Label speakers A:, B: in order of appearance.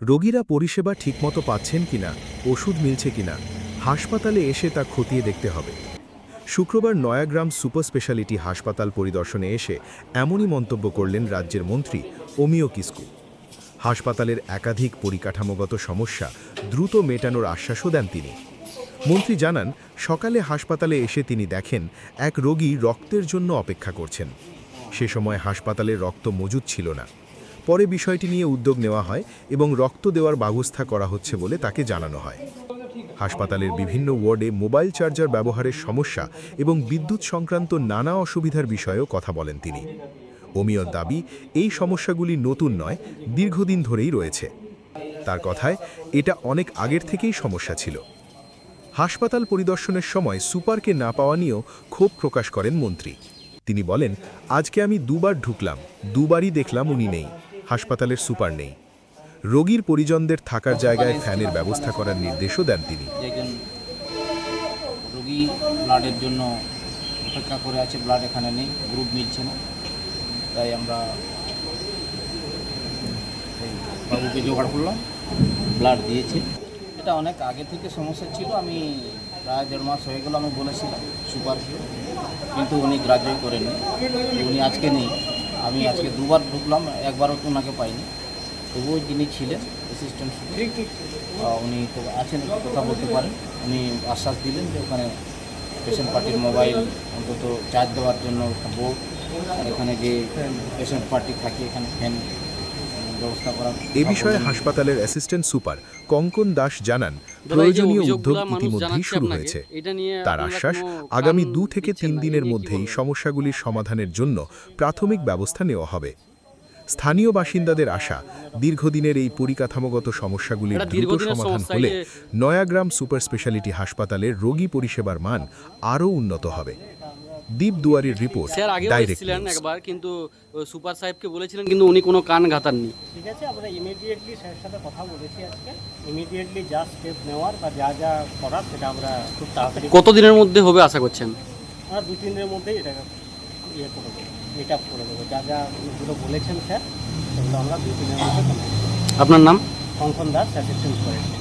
A: রোগীরা পরিষেবা ঠিকমতো পাচ্ছেন কিনা, ওষুধ মিলছে কিনা, হাসপাতালে এসে তা খতিয়ে দেখতে হবে। শুক্রবার নয়াগ্রাম সুপার স্পেশালিটি হাসপাতাল পরিদর্শনে এসে এমনই মন্তব্য করলেন রাজ্যের মন্ত্রী অমিয় কিসকু। হাসপাতালের একাধিক পরিকাঠামোগত সমস্যা দ্রুত মেটানোর আশ্বাসও দেন তিনি। মন্ত্রী জানান, সকালে হাসপাতালে এসে তিনি দেখেন এক রোগী রক্তের জন্য অপেক্ষা করছেন। সে সময় হাসপাতালে রক্ত মজুদ ছিল না। পরে বিষয়টি নিয়ে উদ্যোগ নেওয়া হয় এবং রক্ত দেওয়ার ব্যবস্থা করা হচ্ছে বলে তাকে জানানো হয়। হাসপাতালের বিভিন্ন ওয়ার্ডে মোবাইল চার্জার ব্যবহারের সমস্যা এবং বিদ্যুৎ সংক্রান্ত নানা অসুবিধার বিষয়েও কথা বলেন তিনি। অমিয়র দাবি, এই সমস্যাগুলি নতুন নয়, দীর্ঘদিন ধরেই রয়েছে। তার কথায়, এটা অনেক আগের থেকেই সমস্যা ছিল। হাসপাতাল পরিদর্শনের সময় সুপারকে না পাওয়া নিয়েও ক্ষোভ প্রকাশ করেন মন্ত্রী। তিনি বলেন, আজকে আমি দুবার ঢুকলাম, দুবারই দেখলাম উনি নেই, হাসপাতালের সুপার নেই। রোগীর পরিজনদের থাকার জায়গায় ফ্যানের ব্যবস্থা করার নির্দেশও দেন তিনি।
B: রোগী ব্লাডের জন্য অপেক্ষা করে আছে, ব্লাড এখানে নেই, গ্রুপ মিলছে না, তাই আমরা বাবুকে জোগাড় করলাম, ব্লাড দিয়েছি। এটা অনেক আগে থেকে সমস্যা ছিল, আমি প্রায় 1.5 মাস হয়ে গেল আমি বলেছিলাম সুপারকে, কিন্তু উনি গ্রাহ্যই করেননি। উনি আজকে নেই, আমি আজকে দুবার ঢুকলাম, একবারও তো ওনাকে পাইনি। তবুও যিনি ছিলেন অ্যাসিস্ট্যান্ট উনি তো আছেন, কথা বলতে পারেন। উনি আশ্বাস দিলেন যে ওখানে পেশেন্ট পার্টির মোবাইল অন্তত চার্জ দেওয়ার জন্য একটা বোর্ড, আর এখানে যে পেশেন্ট পার্টি থাকে এখানে ফ্যান ব্যবস্থা করা।
A: এ বিষয়ে হাসপাতালের অ্যাসিস্ট্যান্ট সুপার কঙ্কন দাস জানান, প্রয়োজনীয় উদ্যোগ ইতিমধ্যেই শুরু হয়েছে। তার আশ্বাস, আগামী 2 থেকে 3 দিনের মধ্যেই সমস্যাগুলির সমাধানের জন্য প্রাথমিক ব্যবস্থা নেওয়া হবে। স্থানীয় বাসিন্দাদের আশা, দীর্ঘদিনের এই পরিকাঠামোগত সমস্যাগুলির দ্রুত সমাধান হলে নয়াগ্রাম সুপার স্পেশালিটি হাসপাতালের রোগী পরিষেবার মান আরও উন্নত হবে। দীপ দুয়ারির রিপোর্ট, ডাইরেক্ট নিউজ।
C: একবার কিন্তু সুপার সাহেবকে বলেছিলেন, কিন্তু উনি কোনো কান ঘাতাননি।
D: ঠিক আছে, আমরা ইমিডিয়েটলি স্যারের সাথে কথা বলেছি আজকে, ইমিডিয়েটলি যা স্টেপ নেওয়ার বা যা যা করার সেটা আমরা খুব তাড়াতাড়ি।
C: কতদিনের মধ্যে হবে আশা করছেন?
D: আমরা 2-3 দিনের মধ্যেই এটা ইয়ে করে দেবো, মিট আপ করে দেবো। যা যা যেগুলো বলেছেন স্যার সেগুলো আমরা 2-3 দিনের মধ্যে।
C: আপনার নাম?
D: কঙ্কন দাস, অ্যাসিস্ট্যান্ট সুপারিনটেন্ডেন্ট।